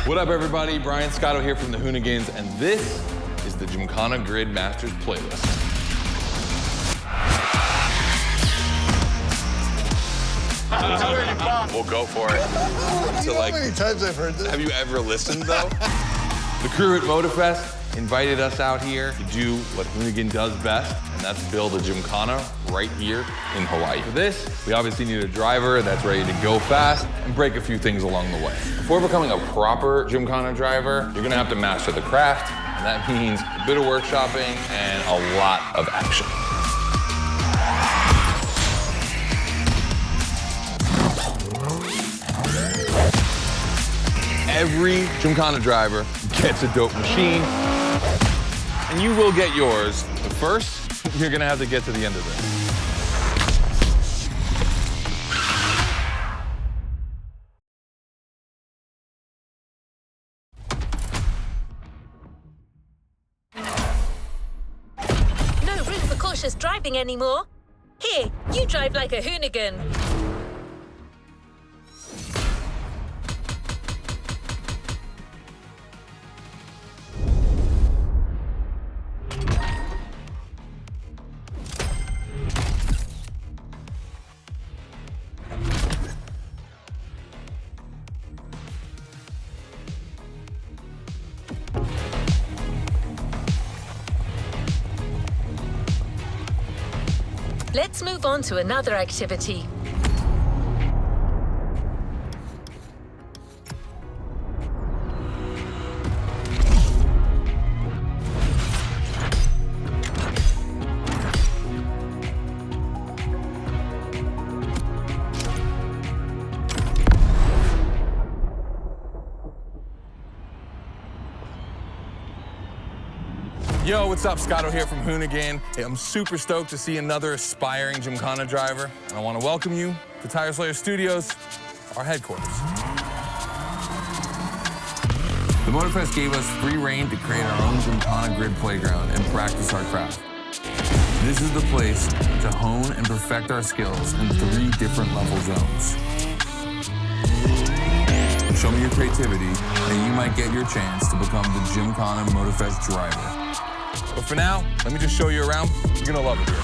What up, everybody? Brian Scotto here from the Hoonigans, and this is the Gymkhana Grid Masters playlist. We'll go for it. You know how many times I've heard this? Have you ever listened, though? The crew at Motorfest invited us out here to do what Hoonigan does best, and that's build a Gymkhana right here in Hawaii. For this, we obviously need a driver that's ready to go fast and break a few things along the way. Before becoming a proper Gymkhana driver, you're gonna have to master the craft, and that means a bit of workshopping and a lot of action. Every Gymkhana driver gets a dope machine, and you will get yours. But first, you're gonna have to get to the end of this. No room for cautious driving anymore. Here, you drive like a Hoonigan. Let's move on to another activity. Yo, what's up? Scotto here from Hoonigan. Hey, I'm super stoked to see another aspiring Gymkhana driver, and I want to welcome you to Tire Slayer Studios, our headquarters. The Motorfest gave us free reign to create our own Gymkhana Grid playground and practice our craft. This is the place to hone and perfect our skills in 3 different level zones. Show me your creativity, and you might get your chance to become the Gymkhana Motorfest driver. But for now, let me just show you around. You're gonna love it here.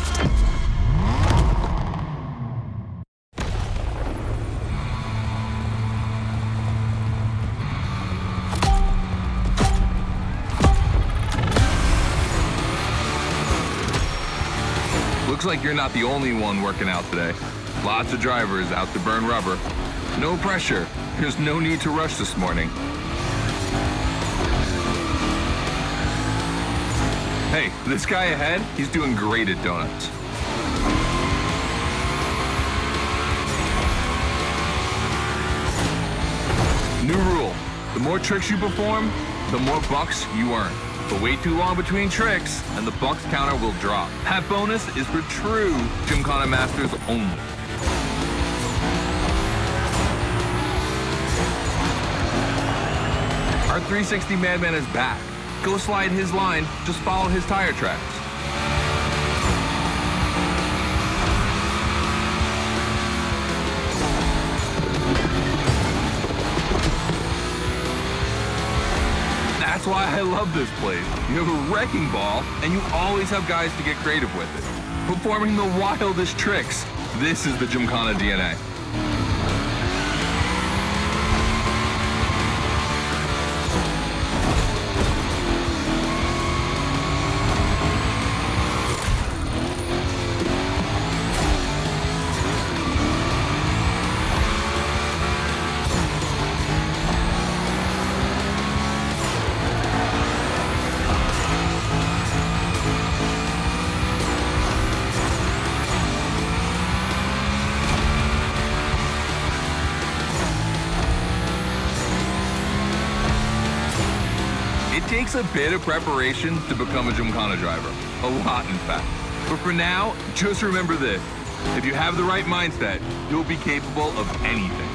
Looks like you're not the only one working out today. Lots of drivers out to burn rubber. No pressure. There's no need to rush this morning. Hey, this guy ahead, he's doing great at donuts. New rule, the more tricks you perform, the more bucks you earn. But wait too long between tricks, and the bucks counter will drop. That bonus is for true Gymkhana Masters only. Our 360 Madman is back. Go slide his line, just follow his tire tracks. That's why I love this place. You have a wrecking ball, and you always have guys to get creative with it. Performing the wildest tricks. This is the Gymkhana DNA. It takes a bit of preparation to become a Gymkhana driver. A lot, in fact. But for now, just remember this. If you have the right mindset, you'll be capable of anything.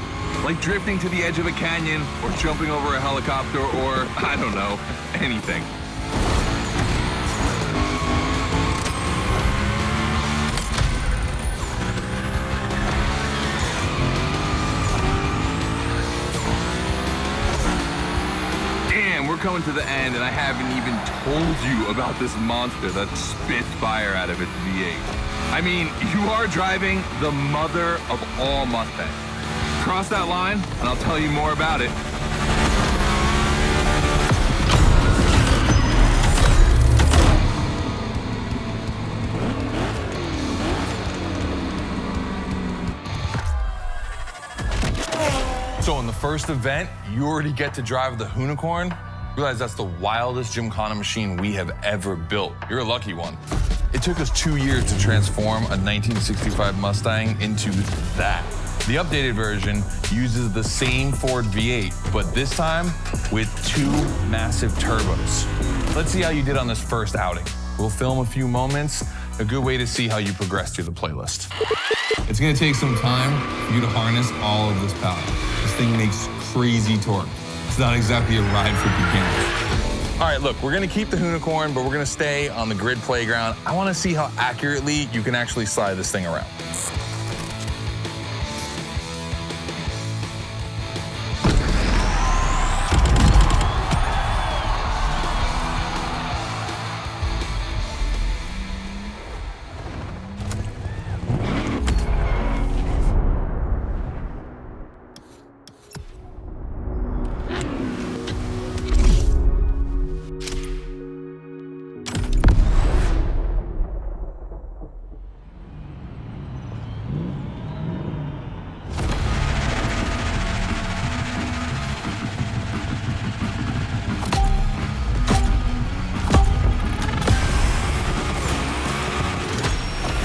Like drifting to the edge of a canyon, or jumping over a helicopter, or, I don't know, anything. Man, we're coming to the end, and I haven't even told you about this monster that spits fire out of its V8. I mean, you are driving the mother of all Mustangs. Cross that line, and I'll tell you more about it. So in the first event, you already get to drive the Hoonicorn. Realize that's the wildest Gymkhana machine we have ever built. You're a lucky one. It took us 2 years to transform a 1965 Mustang into that. The updated version uses the same Ford V8, but this time with 2 massive turbos. Let's see how you did on this first outing. We'll film a few moments, a good way to see how you progress through the playlist. It's gonna take some time for you to harness all of this power. This thing makes crazy torque. It's not exactly a ride for beginners. All right, look, we're gonna keep the Hoonicorn, but we're gonna stay on the grid playground. I wanna see how accurately you can actually slide this thing around.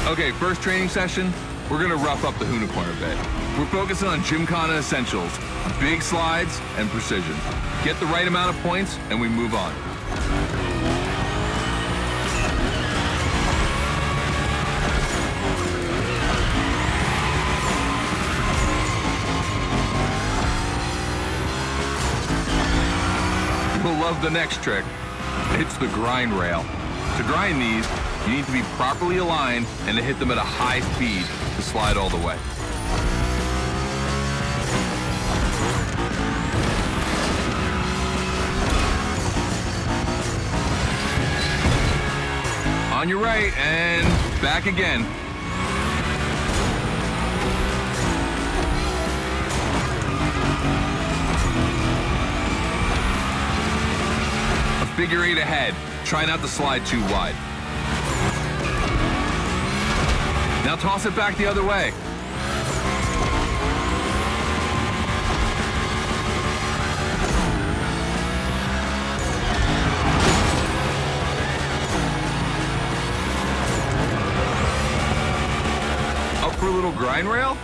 Okay, first training session, we're gonna rough up the Hoonicorn a bit. We're focusing on Gymkhana essentials, big slides and precision. Get the right amount of points and we move on. You'll love the next trick. It's the grind rail. To grind these, you need to be properly aligned and to hit them at a high speed to slide all the way. On your right and back again. A figure 8 ahead. Try not to slide too wide. Now toss it back the other way. Up for a little grind rail?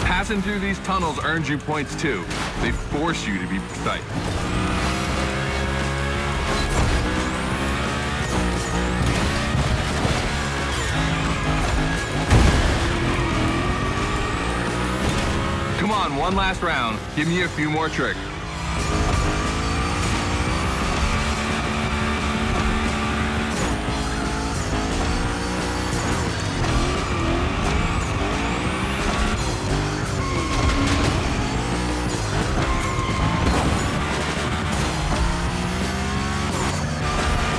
Passing through these tunnels earns you points too. They force you to be precise. Come on, one last round. Give me a few more tricks.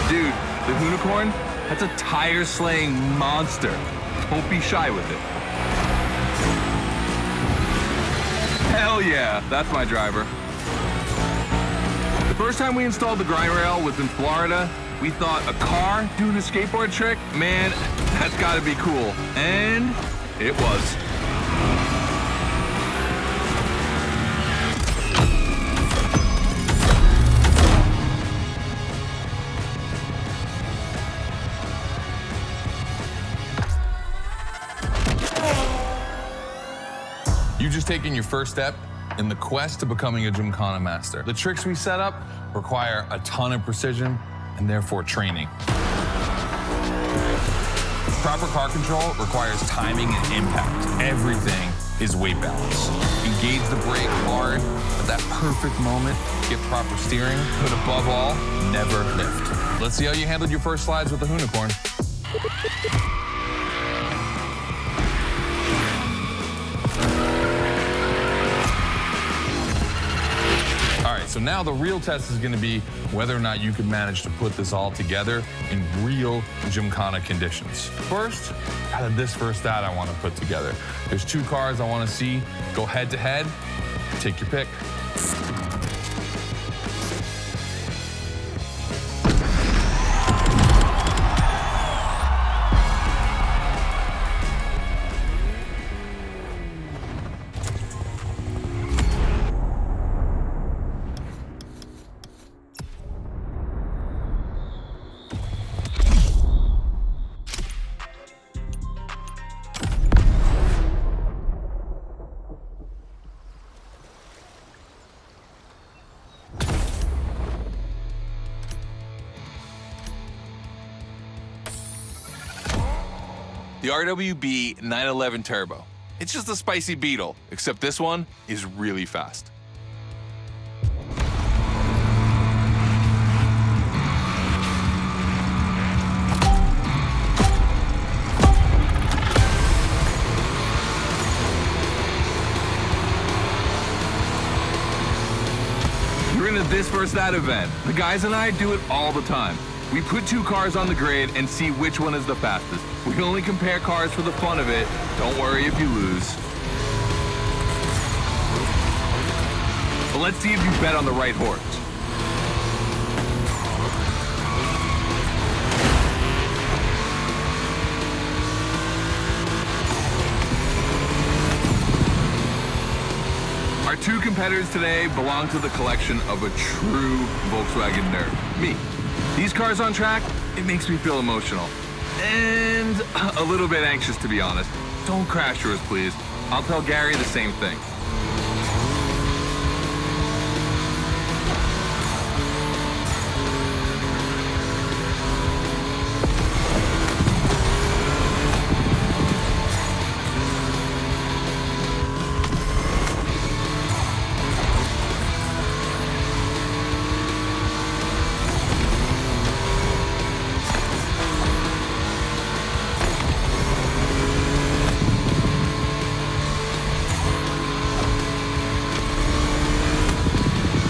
Dude, the Hoonicorn, that's a tire-slaying monster. Don't be shy with it. Hell yeah, that's my driver. The first time we installed the grind rail was in Florida. We thought a car doing a skateboard trick? Man, that's gotta be cool. And it was. You've just taken your first step in the quest to becoming a Gymkhana master. The tricks we set up require a ton of precision and therefore training. Proper car control requires timing and impact. Everything is weight balance. Engage the brake hard at that perfect moment, get proper steering, but above all, never lift. Let's see how you handled your first slides with the Hoonicorn. So now the real test is going to be whether or not you can manage to put this all together in real Gymkhana conditions. First, out of this first stat I want to put together. There's 2 cars I want to see go head to head. Take your pick. The RWB 911 Turbo. It's just a spicy Beetle, except this one is really fast. You're into this first that event. The guys and I do it all the time. We put 2 cars on the grid and see which one is the fastest. We can only compare cars for the fun of it. Don't worry if you lose. But let's see if you bet on the right horse. Our 2 competitors today belong to the collection of a true Volkswagen nerd, me. These cars on track, it makes me feel emotional. And a little bit anxious, to be honest. Don't crash yours, please. I'll tell Gary the same thing.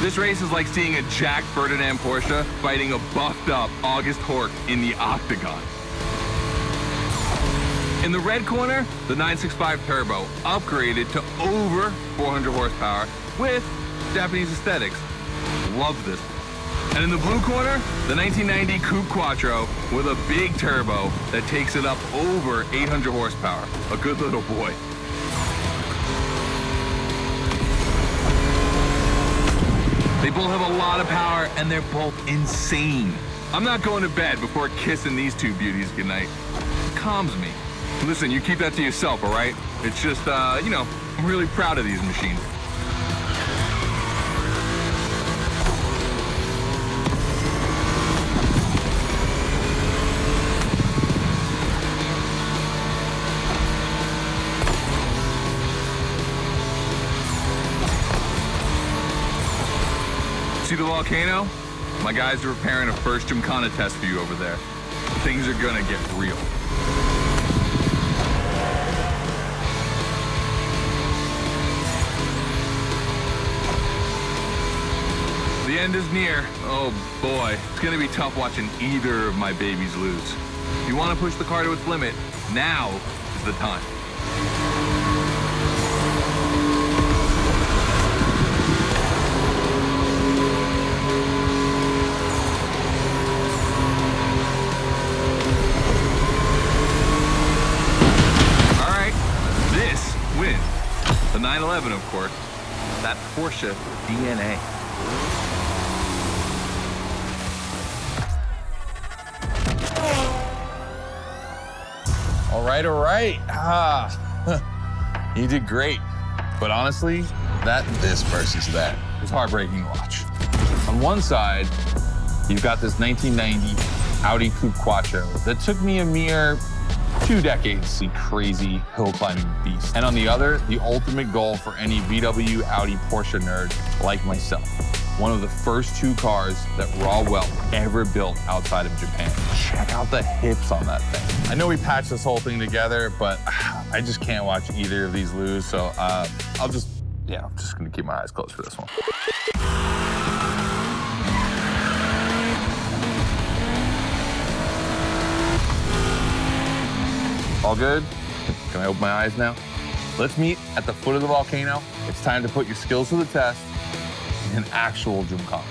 This race is like seeing a Jack Ferdinand Porsche fighting a buffed-up August Hork in the octagon. In the red corner, the 965 Turbo, upgraded to over 400 horsepower with Japanese aesthetics. Love this. And in the blue corner, the 1990 Coupe Quattro with a big turbo that takes it up over 800 horsepower. A good little boy. They both have a lot of power, and they're both insane. I'm not going to bed before kissing these 2 beauties goodnight. It calms me. Listen, you keep that to yourself, all right? It's just, you know, I'm really proud of these machines. See the volcano? My guys are preparing a first Gymkhana test for you over there. Things are gonna get real. The end is near. Oh boy, it's gonna be tough watching either of my babies lose. If you wanna push the car to its limit, now is the time. The 911, of course. That Porsche DNA. All right. You did great. But honestly, this versus that was heartbreaking to watch. On one side, you've got this 1990 Audi Coupe Quattro that took me a mere 2 decades to see crazy hill climbing beast. And on the other, the ultimate goal for any VW, Audi, Porsche nerd like myself. One of the first 2 cars that Raw Welt ever built outside of Japan. Check out the hips on that thing. I know we patched this whole thing together, but I just can't watch either of these lose. So I'm just gonna keep my eyes closed for this one. All good? Can I open my eyes now? Let's meet at the foot of the volcano. It's time to put your skills to the test in an actual Gymkhana.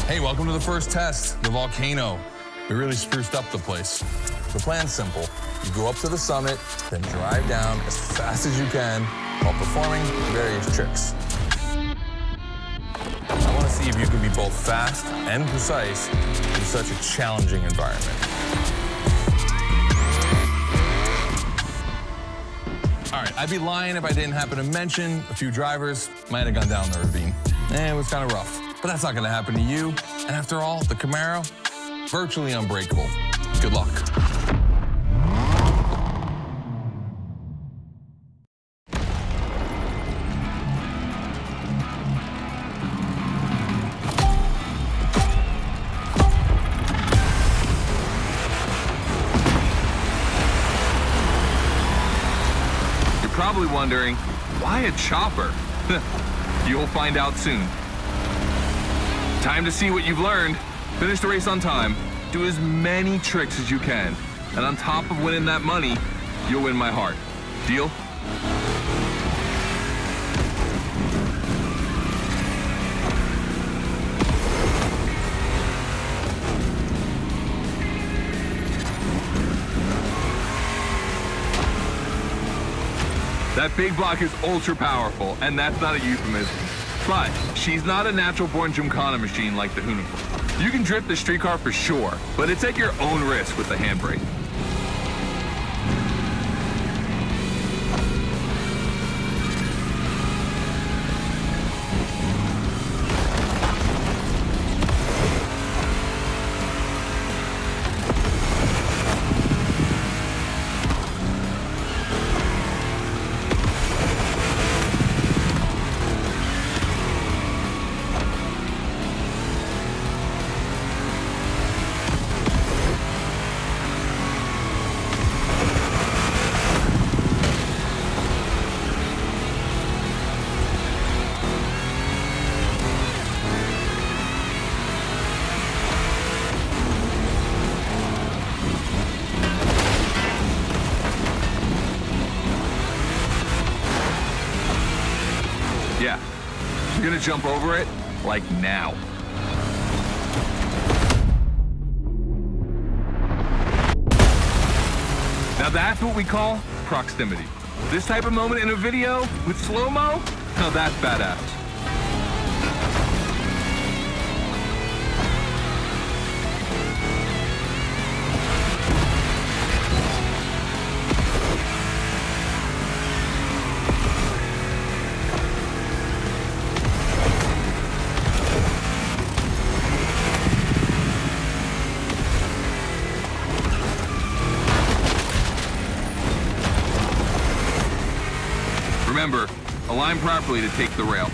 Hey, welcome to the first test, the volcano. We really spruced up the place. The plan's simple. You go up to the summit, then drive down as fast as you can while performing various tricks. I want to see if you can be both fast and precise in such a challenging environment. All right, I'd be lying if I didn't happen to mention a few drivers might have gone down the ravine. It was kind of rough. But that's not gonna happen to you. And after all, the Camaro, virtually unbreakable. Good luck. You're probably wondering, why a chopper? You'll find out soon. Time to see what you've learned. Finish the race on time. Do as many tricks as you can. And on top of winning that money, you'll win my heart. Deal? That big block is ultra powerful, and that's not a euphemism. But she's not a natural-born Gymkhana machine like the Hunicorn. You can drift the street car for sure, but it's at your own risk with the handbrake. Yeah, you're gonna jump over it, like now. Now that's what we call proximity. This type of moment in a video with slow-mo, now that's badass. Remember, align properly to take the rail.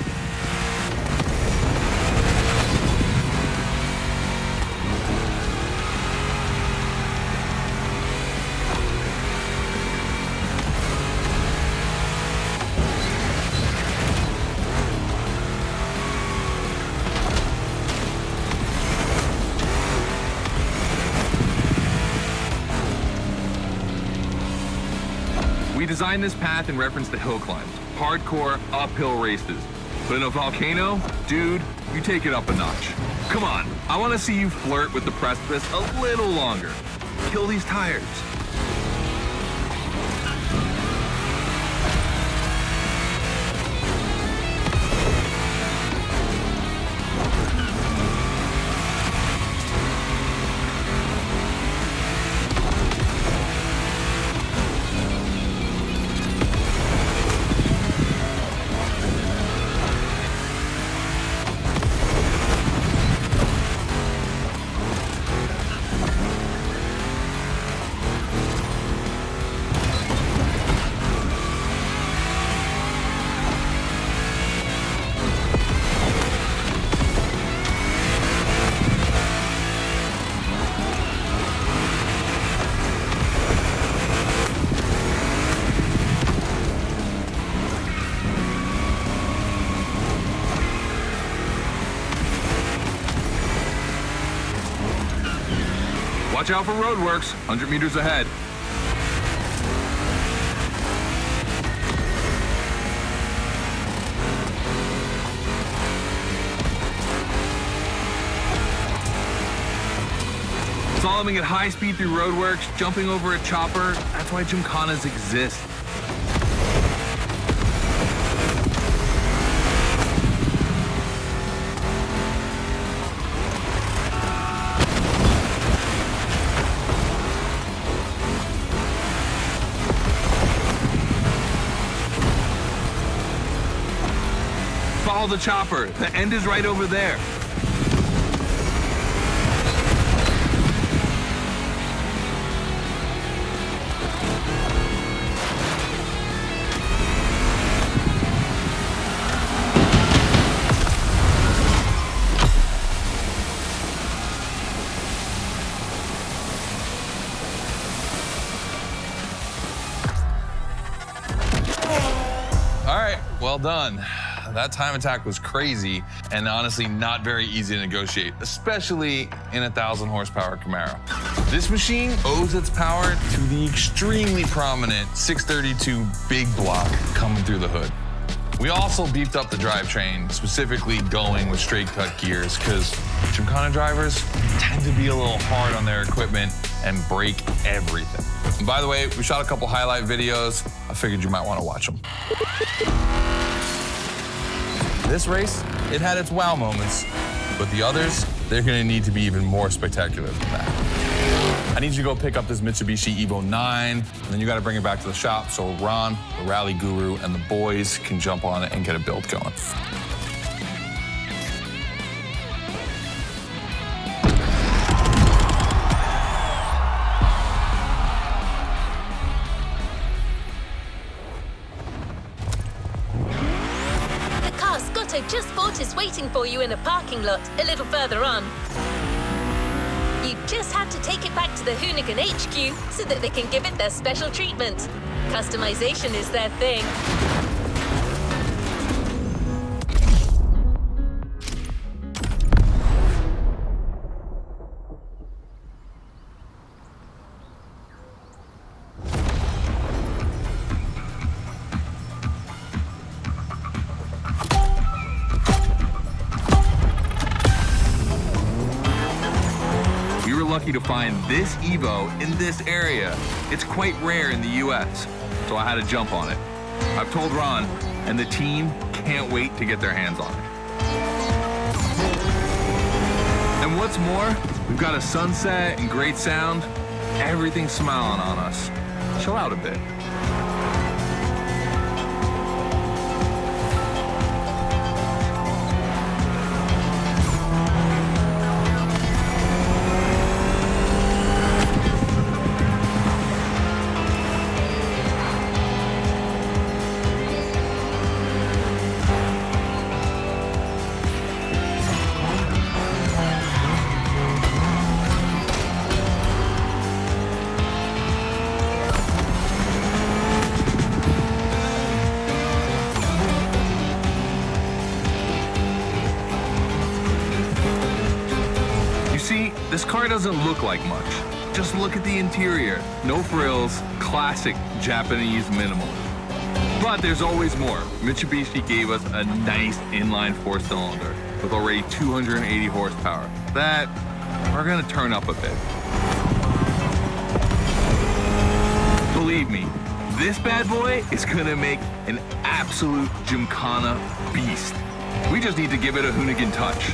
We designed this path in reference to hill climbs, hardcore uphill races. But in a volcano, dude, you take it up a notch. Come on, I want to see you flirt with the precipice a little longer. Kill these tires. Watch out for roadworks, 100 meters ahead. Slaloming at high speed through roadworks, jumping over a chopper, that's why Gymkhanas exist. Follow the chopper, the end is right over there. Well done. That time attack was crazy and honestly not very easy to negotiate, especially in a 1,000 horsepower Camaro. This machine owes its power to the extremely prominent 632 big block coming through the hood. We also beefed up the drivetrain, specifically going with straight cut gears, because Gymkhana drivers tend to be a little hard on their equipment and break everything. And by the way, we shot a couple highlight videos. I figured you might want to watch them. This race, it had its wow moments, but the others, they're gonna need to be even more spectacular than that. I need you to go pick up this Mitsubishi Evo 9, and then you gotta bring it back to the shop so Ron, the rally guru, and the boys can jump on it and get a build going. Just bought is waiting for you in a parking lot a little further on. You just have to take it back to the Hoonigan HQ so that they can give it their special treatment. Customization is their thing. Lucky to find this Evo in this area. It's quite rare in the US, so I had to jump on it. I've told Ron, and the team can't wait to get their hands on it. And what's more, we've got a sunset and great sound. Everything's smiling on us. Chill out a bit. This car doesn't look like much. Just look at the interior. No frills, classic Japanese minimalism. But there's always more. Mitsubishi gave us a nice inline 4-cylinder with already 280 horsepower. That we're gonna turn up a bit. Believe me, this bad boy is gonna make an absolute Gymkhana beast. We just need to give it a Hoonigan touch.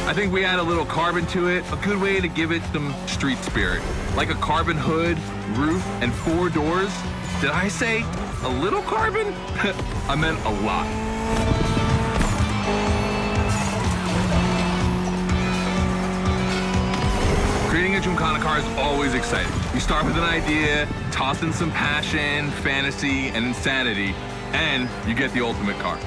I think we add a little carbon to it, a good way to give it some street spirit. Like a carbon hood, roof, and 4 doors. Did I say a little carbon? I meant a lot. Creating a Gymkhana car is always exciting. You start with an idea, toss in some passion, fantasy, and insanity, and you get the ultimate car.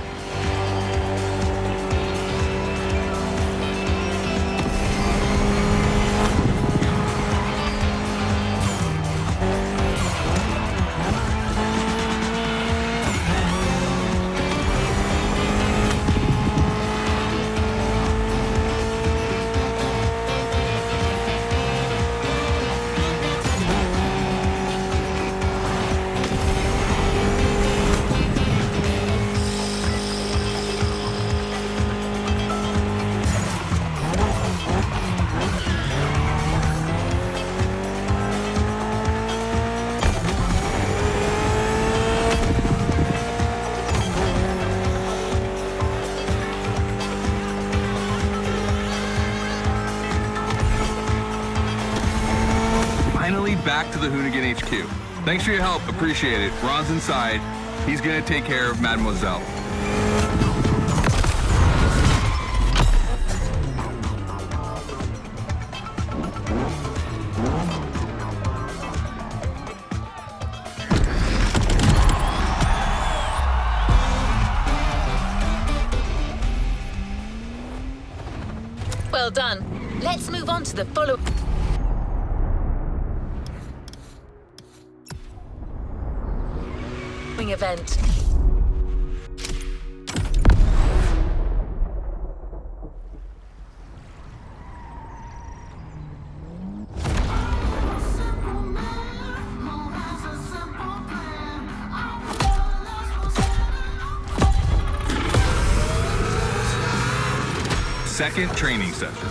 finally back to the Hoonigan HQ. Thanks for your help, appreciate it. Ron's inside. He's gonna take care of Mademoiselle. Well done. Let's move on to the following event. Second training session.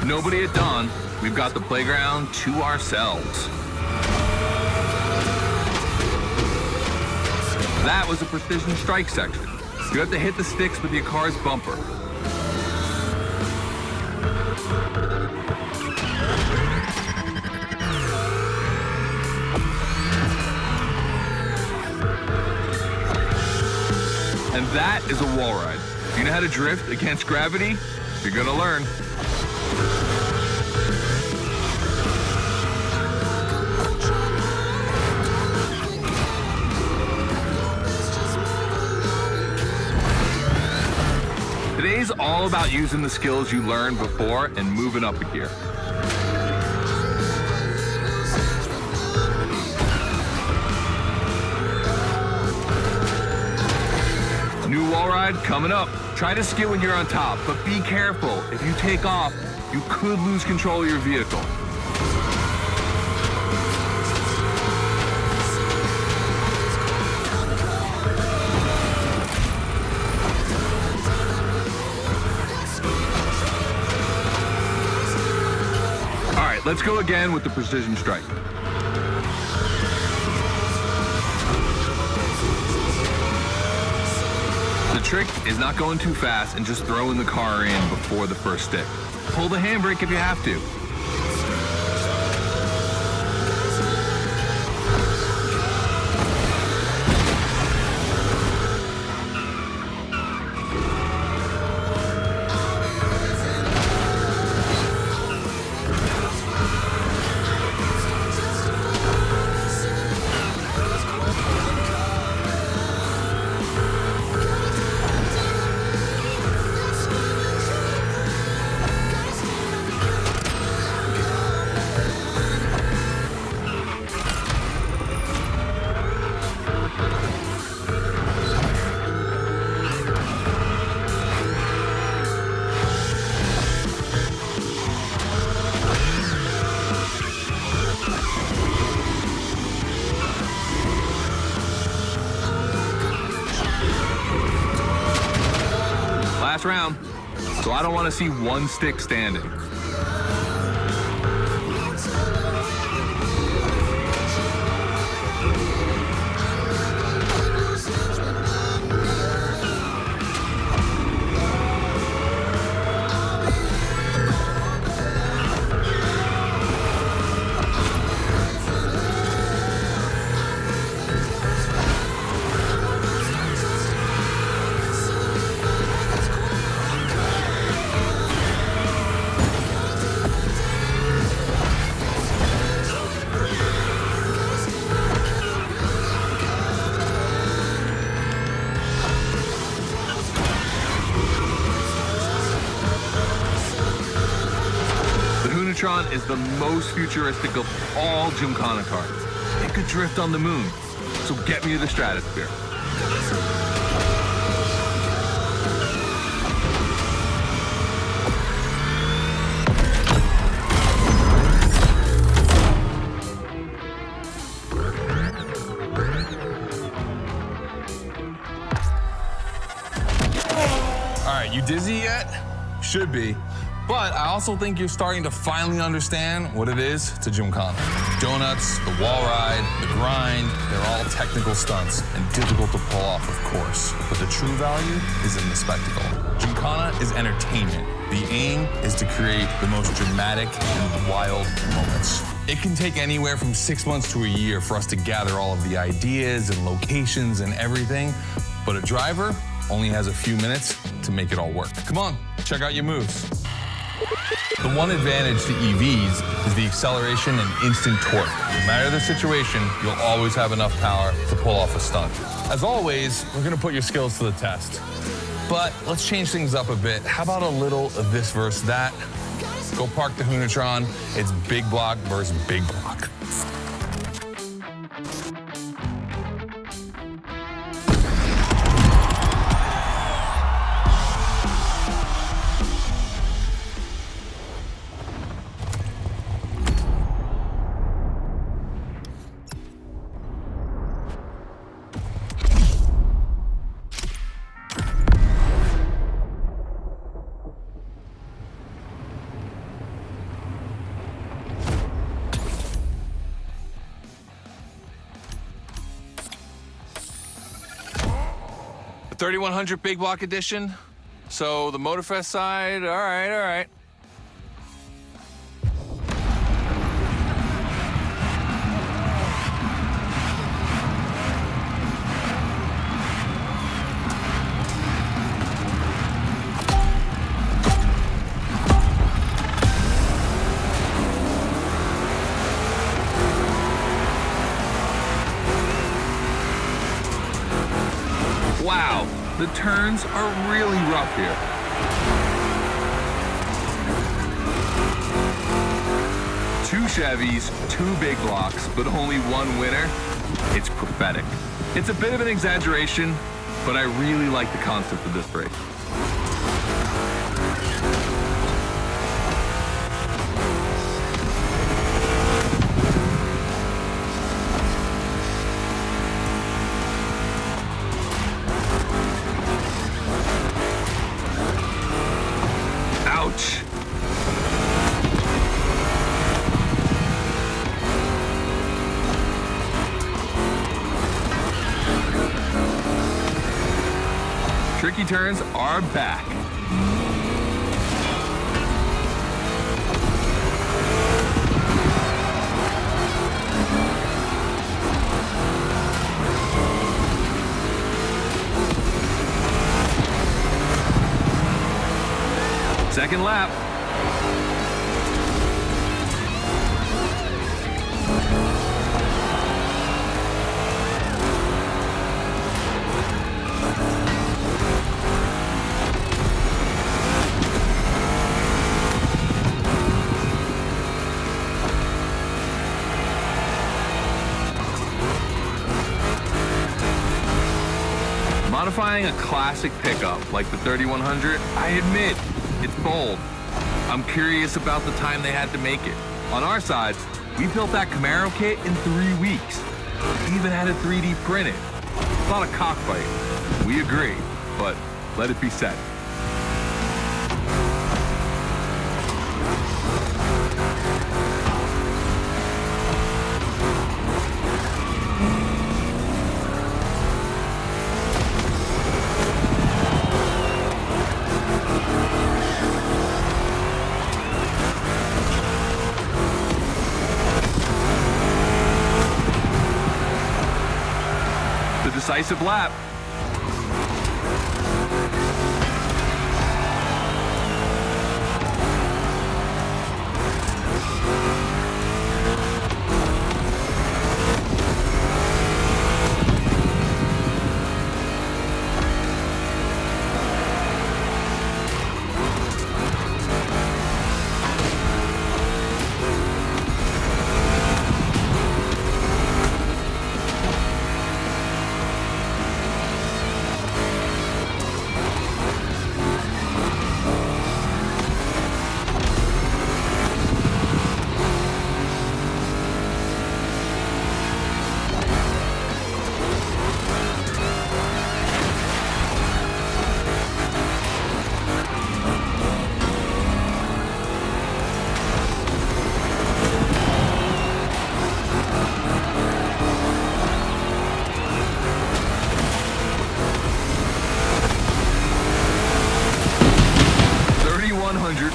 Nobody at dawn. We've got the playground to ourselves. That was a precision strike section. You have to hit the sticks with your car's bumper. And that is a wall ride. You know how to drift against gravity? You're gonna learn. Today's all about using the skills you learned before and moving up a gear. New wall ride coming up. Try to skid when you're on top, but be careful. If you take off, you could lose control of your vehicle. All right, let's go again with the precision strike. The trick is not going too fast and just throwing the car in before the first stick. Pull the handbrake if you have to. Last round, so I don't want to see one stick standing. Is the most futuristic of all Gymkhana cars. It could drift on the moon, so get me to the stratosphere. All right, you dizzy yet? Should be. But I also think you're starting to finally understand what it is to Gymkhana. Donuts, the wall ride, the grind, they're all technical stunts and difficult to pull off, of course. But the true value is in the spectacle. Gymkhana is entertainment. The aim is to create the most dramatic and wild moments. It can take anywhere from 6 months to a year for us to gather all of the ideas and locations and everything, but a driver only has a few minutes to make it all work. Come on, check out your moves. The one advantage to EVs is the acceleration and instant torque. No matter the situation, you'll always have enough power to pull off a stunt. As always, we're gonna put your skills to the test. But let's change things up a bit. How about a little of this versus that? Go park the Hoonatron. It's big block versus big block. The 3100 big block edition. So the Motorfest side, all right. Wow, the turns are really rough here. Two Chevys, two big blocks, but only one winner. It's prophetic. It's a bit of an exaggeration, but I really like the concept of this race. Ouch. Tricky turns are back. Second lap. Modifying a classic pickup like the 3100, I admit, it's bold. I'm curious about the time they had to make it. On our side, we built that Camaro kit in 3 weeks. Even had it 3D printed. It's not a cockfight. We agree, but let it be said. The decisive lap.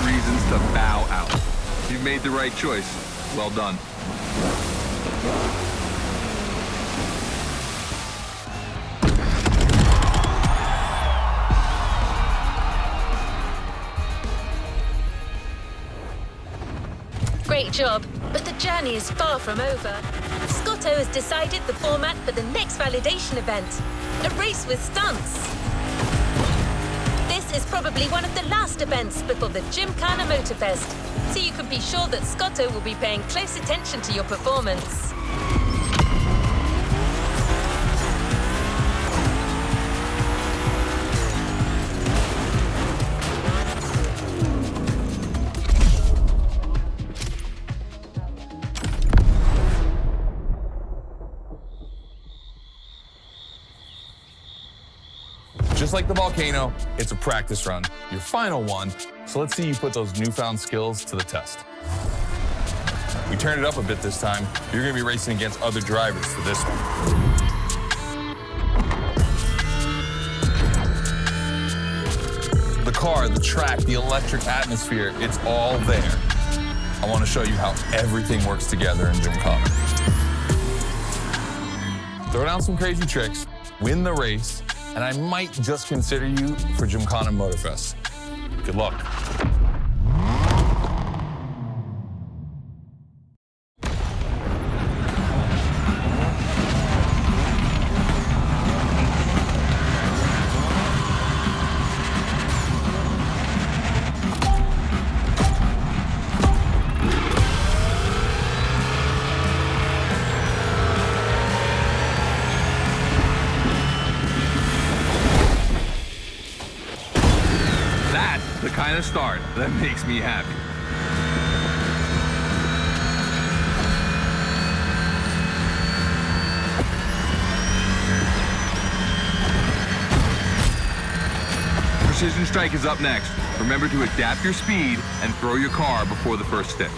Reasons to bow out. You've made the right choice. Well done. job, but the journey is far from over. Scotto has decided the format for the next validation event, a race with stunts. This is probably one of the last events before the Gymkhana Motorfest, so you can be sure that Scotto will be paying close attention to your performance. Just like the volcano, it's a practice run, your final one, so let's see you put those newfound skills to the test. We turned it up a bit this time. You're gonna be racing against other drivers for this one. The car, the track, the electric atmosphere, it's all there. I wanna show you how everything works together in Gymkhana. Throw down some crazy tricks, win the race, and I might just consider you for Gymkhana Motorfest. Good luck. The kind of start that makes me happy. Precision Strike is up next. Remember to adapt your speed and throw your car before the first stick.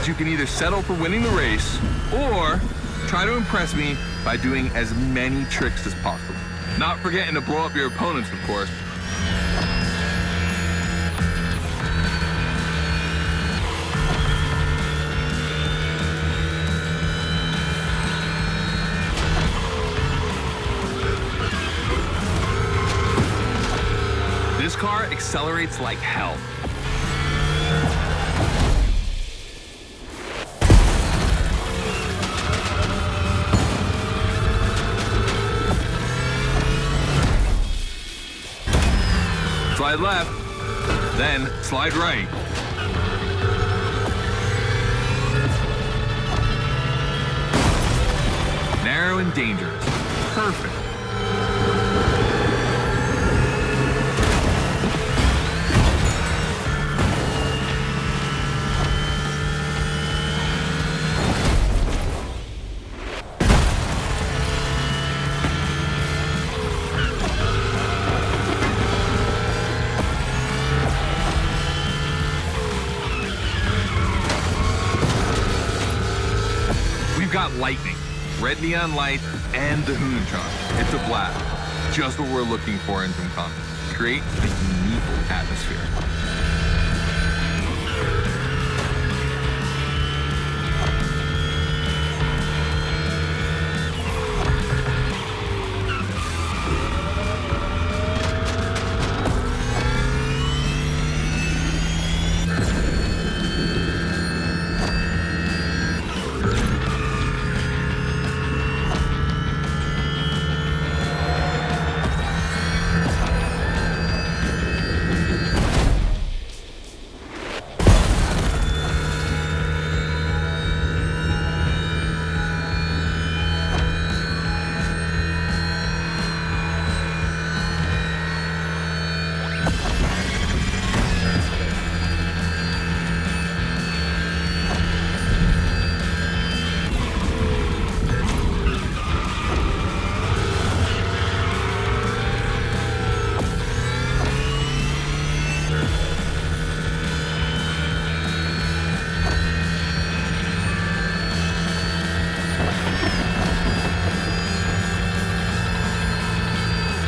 You can either settle for winning the race or try to impress me by doing as many tricks as possible. Not forgetting to blow up your opponents, of course. This car accelerates like hell. Slide left, then slide right. Narrow and dangerous. Perfect. We've got lightning, red neon lights, and the Hoonatron. It's a blast. Just what we're looking for in Gymkhana. Create a unique atmosphere.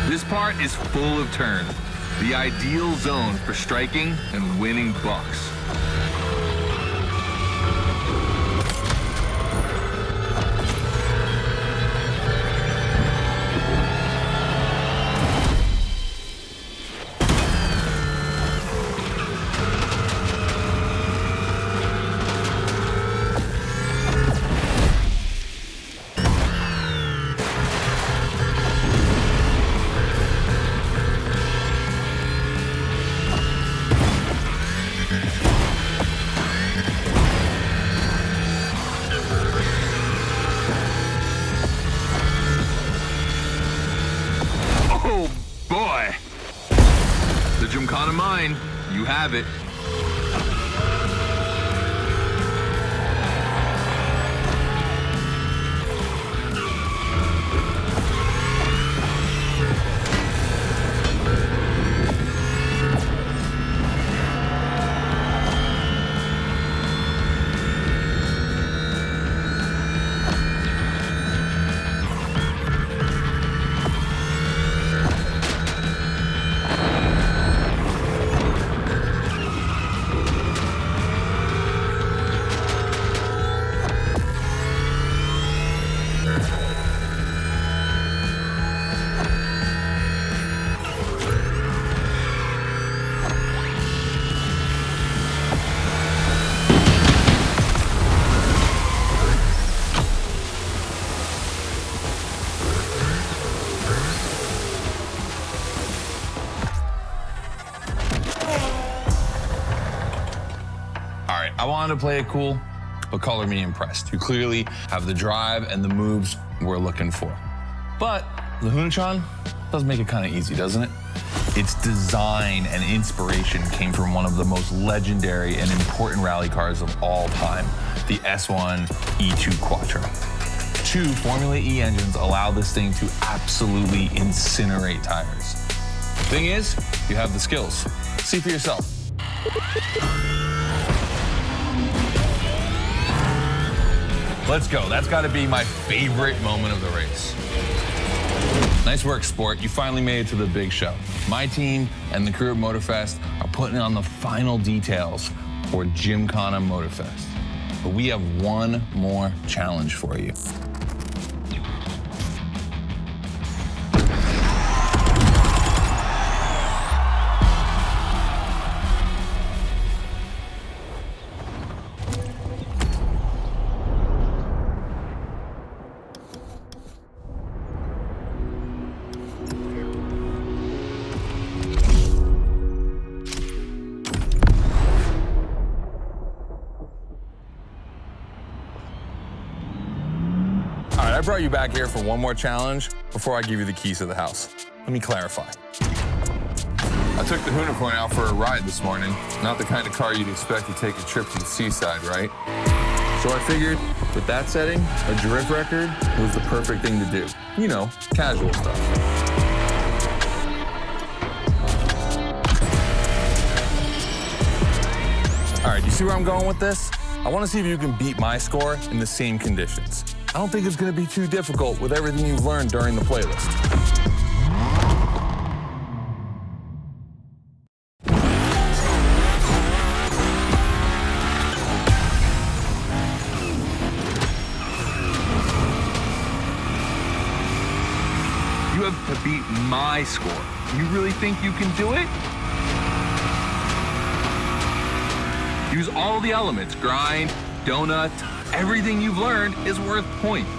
This part is full of turns, the ideal zone for striking and winning bucks. Oh boy! The Gymkhana mine, you have it. I wanted to play it cool, but color me impressed. You clearly have the drive and the moves we're looking for. But the Hunachan does make it kind of easy, doesn't it? Its design and inspiration came from one of the most legendary and important rally cars of all time, the S1 E2 Quattro. 2 Formula E engines allow this thing to absolutely incinerate tires. Thing is, you have the skills. See for yourself. Let's go. That's got to be my favorite moment of the race. Nice work, Sport. You finally made it to the big show. My team and the crew at Motorfest are putting on the final details for Gymkhana Motorfest. But we have one more challenge for you. I brought you back here for one more challenge before I give you the keys to the house. Let me clarify. I took the Unicorn out for a ride this morning. Not the kind of car you'd expect to take a trip to the seaside, right? So I figured with that setting, a drift record was the perfect thing to do. You know, casual stuff. All right, you see where I'm going with this? I want to see if you can beat my score in the same conditions. I don't think it's going to be too difficult with everything you've learned during the playlist. You have to beat my score. You really think you can do it? Use all the elements, grind, donut, everything you've learned is worth points.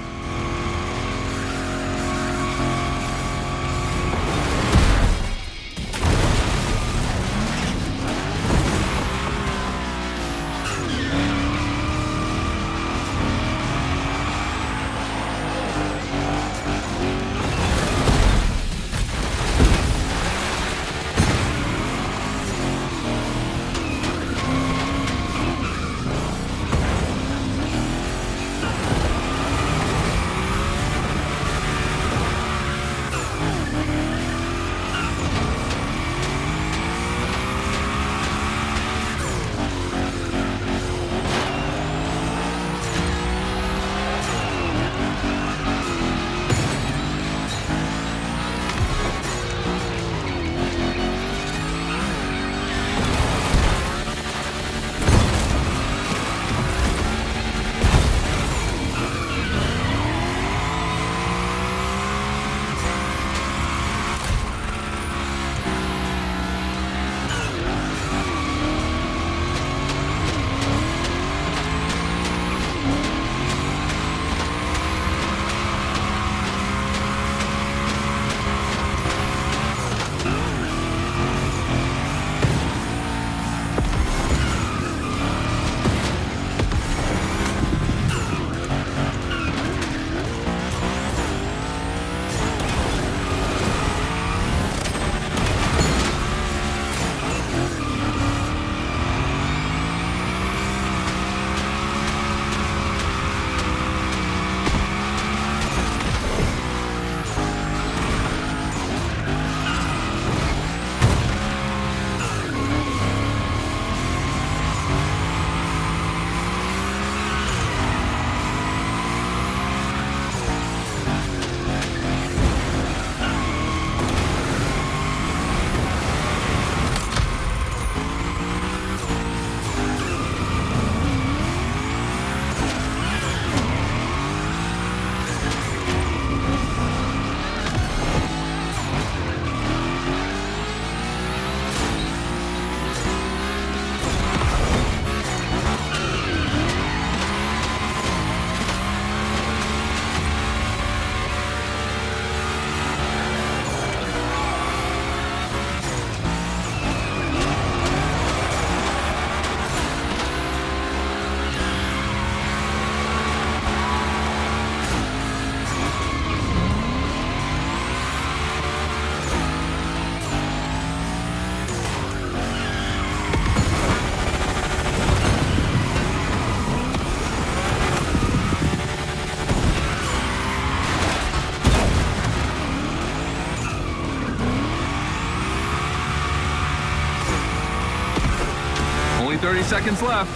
30 seconds left.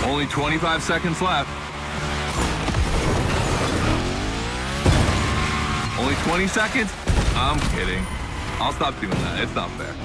Only 25 seconds left. Only 20 seconds? I'm kidding. I'll stop doing that. It's not fair.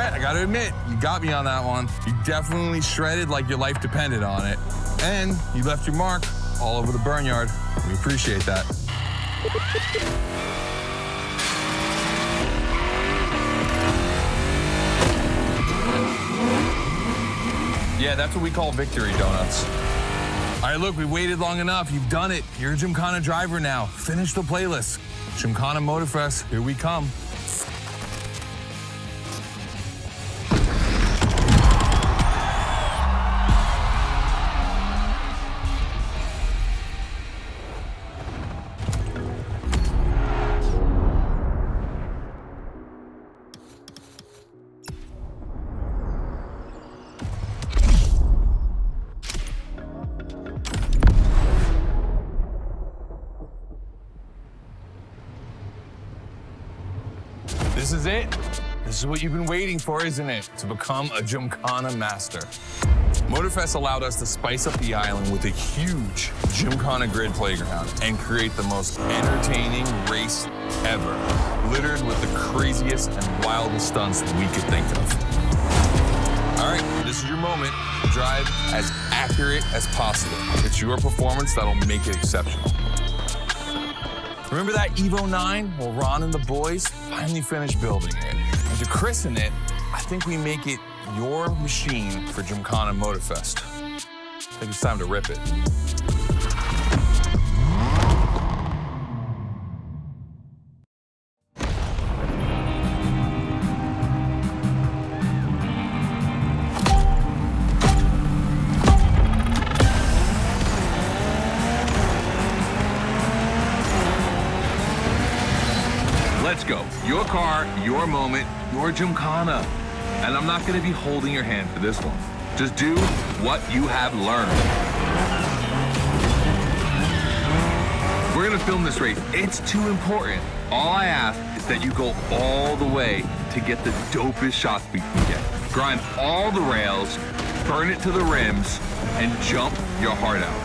I gotta admit, you got me on that one. You definitely shredded like your life depended on it. And you left your mark all over the burnyard. We appreciate that. Yeah, that's what we call victory donuts. All right, look, we waited long enough. You've done it. You're a Gymkhana driver now. Finish the playlist. Gymkhana Motorfest, here we come. This is it. This is what you've been waiting for, isn't it? To become a Gymkhana master. Motorfest allowed us to spice up the island with a huge Gymkhana grid playground and create the most entertaining race ever, littered with the craziest and wildest stunts we could think of. All right, this is your moment to drive as accurate as possible. It's your performance that'll make it exceptional. Remember that Evo 9? Well, Ron and the boys finally finished building it. And to christen it, I think we make it your machine for Gymkhana Motorfest. I think it's time to rip it. Let's go. Your car, your moment, your Gymkhana. And I'm not gonna be holding your hand for this one. Just do what you have learned. We're gonna film this race. It's too important. All I ask is that you go all the way to get the dopest shots we can get. Grind all the rails, burn it to the rims, and jump your heart out.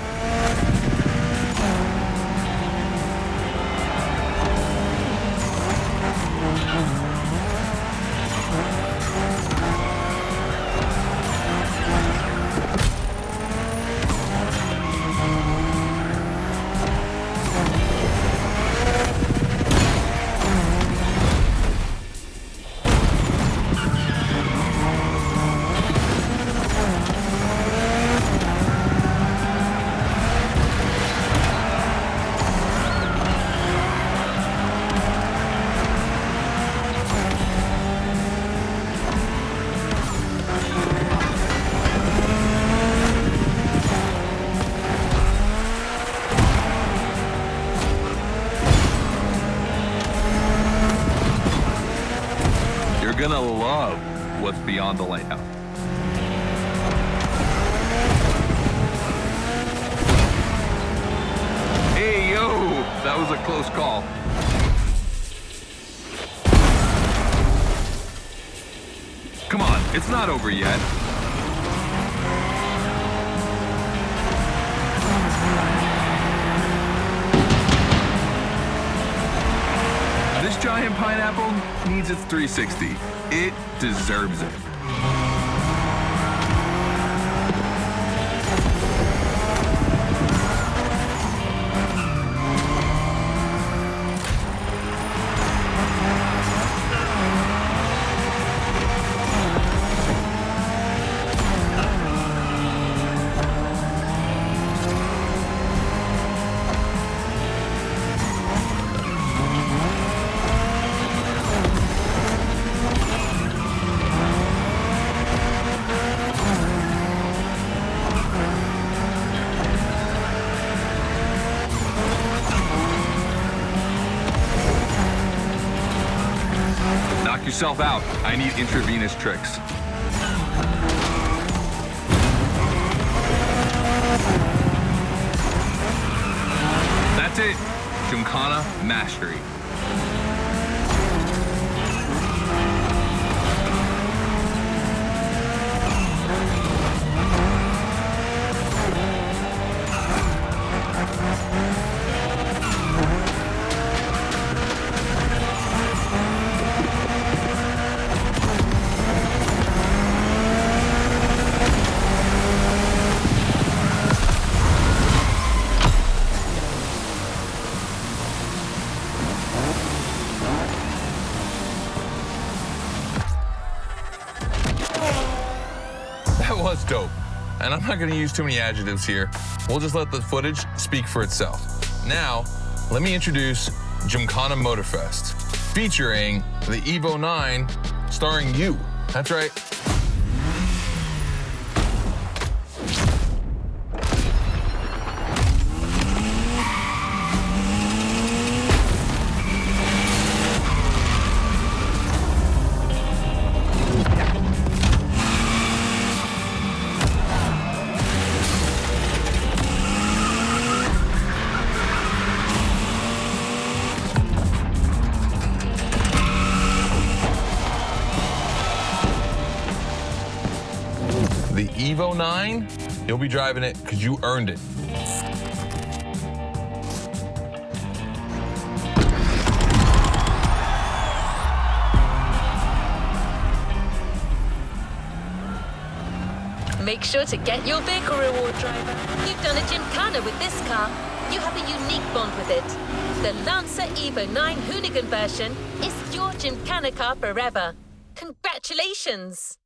You're gonna love what's beyond the lighthouse. Hey, yo, that was a close call. Come on, it's not over yet. This giant pineapple needs its 360. It deserves it. yourself out. I need intravenous tricks. That's it. Gymkhana mastery. Was dope. And I'm not going to use too many adjectives here. We'll just let the footage speak for itself. Now, let me introduce Gymkhana Motorfest, featuring the Evo 9, starring you. That's right. The Evo 9, you'll be driving it because you earned it. Make sure to get your vehicle reward, driver. You've done a Gymkhana with this car. You have a unique bond with it. The Lancer Evo 9 Hoonigan version is your Gymkhana car forever. Congratulations!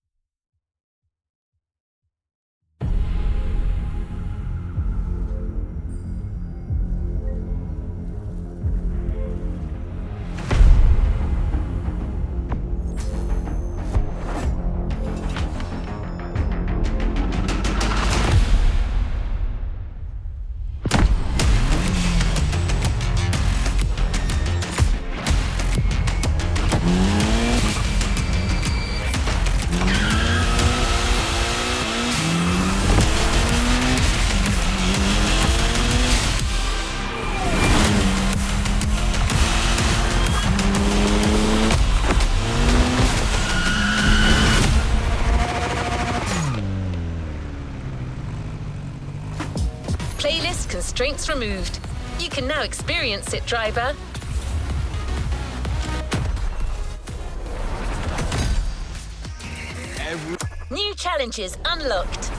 Playlist constraints removed. You can now experience it, driver. New challenges unlocked.